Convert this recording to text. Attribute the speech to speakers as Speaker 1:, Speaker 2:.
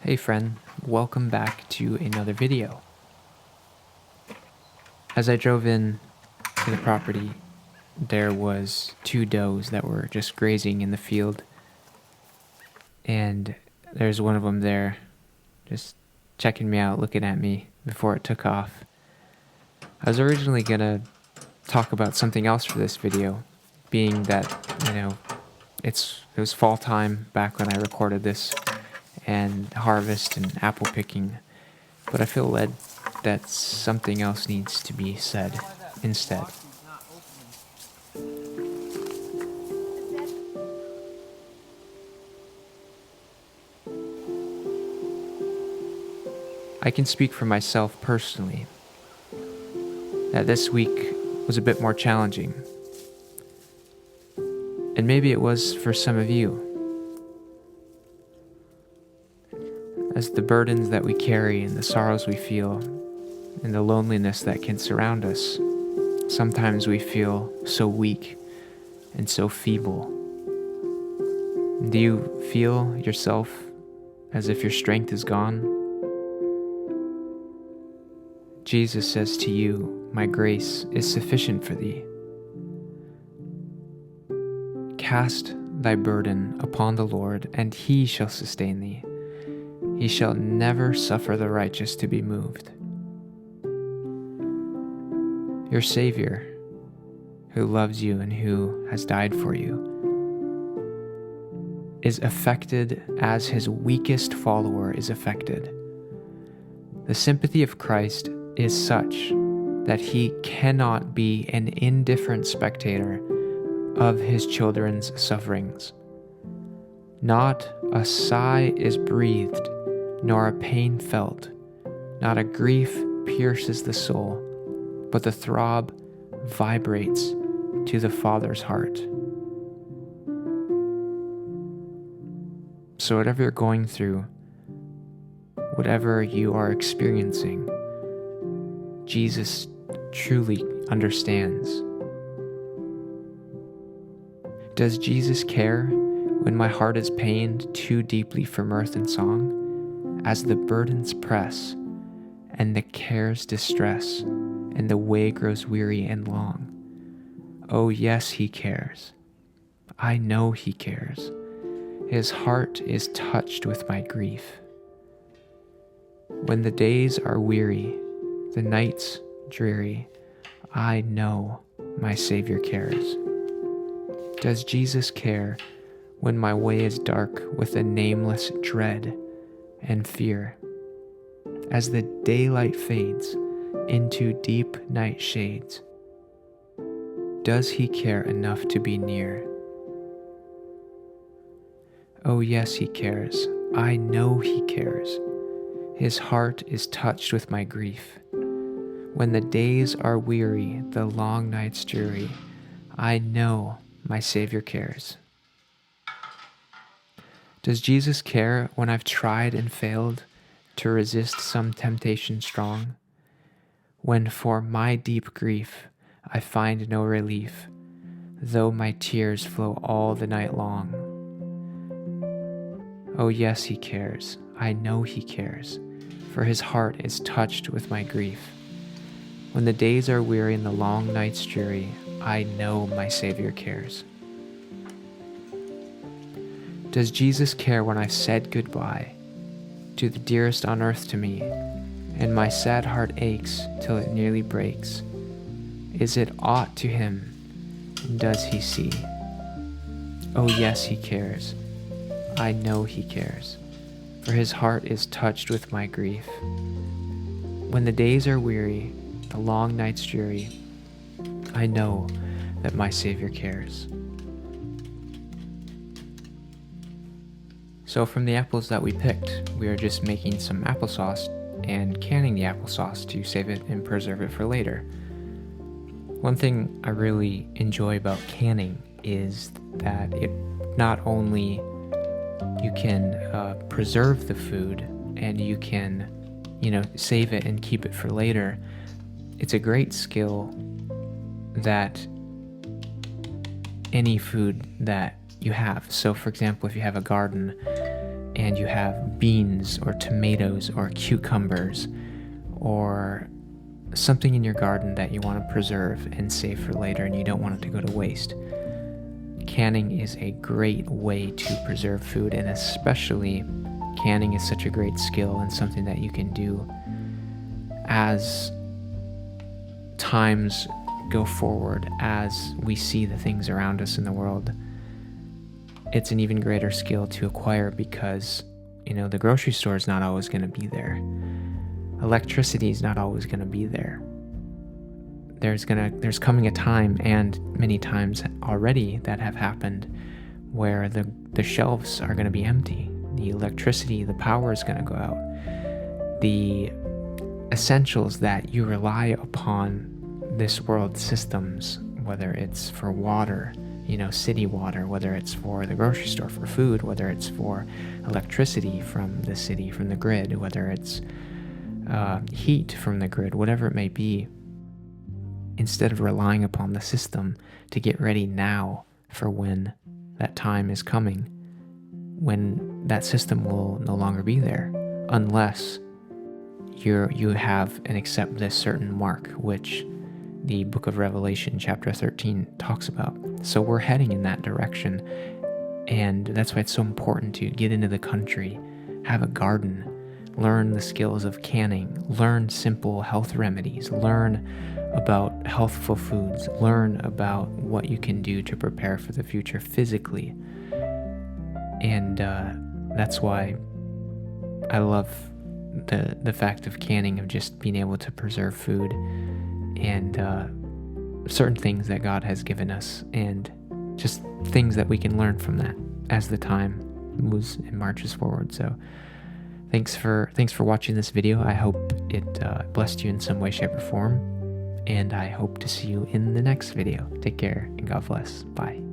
Speaker 1: Hey friend, welcome back to another video. As I drove in to the property, there was two does that were just grazing in the field, and there's one of them there just checking me out, looking at me before it took off. I was originally gonna talk about something else for this video, being that, it was fall time back when I recorded this, and harvest and apple picking, but I feel led that something else needs to be said instead. I can speak for myself personally that this week was a bit more challenging, and maybe it was for some of you. As the burdens that we carry and the sorrows we feel and the loneliness that can surround us, sometimes we feel so weak and so feeble. Do you feel yourself as if your strength is gone? Jesus says to you, "My grace is sufficient for thee." Cast thy burden upon the Lord, and he shall sustain thee. He shall never suffer the righteous to be moved. Your Savior, who loves you and who has died for you, is affected as his weakest follower is affected. The sympathy of Christ is such that he cannot be an indifferent spectator of his children's sufferings. Not a sigh is breathed, nor a pain felt, not a grief pierces the soul, but the throb vibrates to the Father's heart. So whatever you're going through, whatever you are experiencing, Jesus truly understands. Does Jesus care when my heart is pained too deeply for mirth and song? As the burdens press, and the cares distress, and the way grows weary and long. Oh yes, he cares. I know he cares. His heart is touched with my grief. When the days are weary, the nights dreary, I know my Savior cares. Does Jesus care when my way is dark with a nameless dread and fear? As the daylight fades into deep night shades, does he care enough to be near? Oh yes, he cares. I know he cares. His heart is touched with my grief. When the days are weary, the long nights dreary, I know my Savior cares. Does Jesus care when I've tried and failed to resist some temptation strong? When for my deep grief I find no relief, though my tears flow all the night long? Oh yes, he cares. I know he cares, for his heart is touched with my grief. When the days are weary and the long nights dreary, I know my Savior cares. Does Jesus care when I've said goodbye to the dearest on earth to me, and my sad heart aches till it nearly breaks? Is it aught to him, and does he see? Oh yes, he cares. I know he cares, for his heart is touched with my grief. When the days are weary, the long nights dreary, I know that my Savior cares. So from the apples that we picked, we are just making some applesauce and canning the applesauce to save it and preserve it for later. One thing I really enjoy about canning is that it not only you can preserve the food and you can, save it and keep it for later. It's a great skill that any food that you have. So for example, if you have a garden and you have beans or tomatoes or cucumbers or something in your garden that you want to preserve and save for later and you don't want it to go to waste. Canning is a great way to preserve food, and especially canning is such a great skill and something that you can do as times go forward, as we see the things around us in the world. It's an even greater skill to acquire because, the grocery store is not always going to be there. Electricity is not always going to be there. There's coming a time, and many times already that have happened, where the shelves are going to be empty. The electricity, the power is going to go out. The essentials that you rely upon this world's systems, whether it's for water, city water, whether it's for the grocery store for food, whether it's for electricity from the city, from the grid, whether it's heat from the grid, whatever it may be, instead of relying upon the system to get ready now for when that time is coming, when that system will no longer be there, unless you have and accept this certain mark, which the book of Revelation chapter 13 talks about. So we're heading in that direction, and that's why it's so important to get into the country, have a garden, learn the skills of canning, learn simple health remedies, learn about healthful foods, learn about what you can do to prepare for the future physically. And that's why I love the fact of canning, of just being able to preserve food and certain things that God has given us, and just things that we can learn from that as the time moves and marches forward. So thanks for watching this video. I hope it blessed you in some way, shape, or form, and I hope to see you in the next video. Take care and God bless. Bye.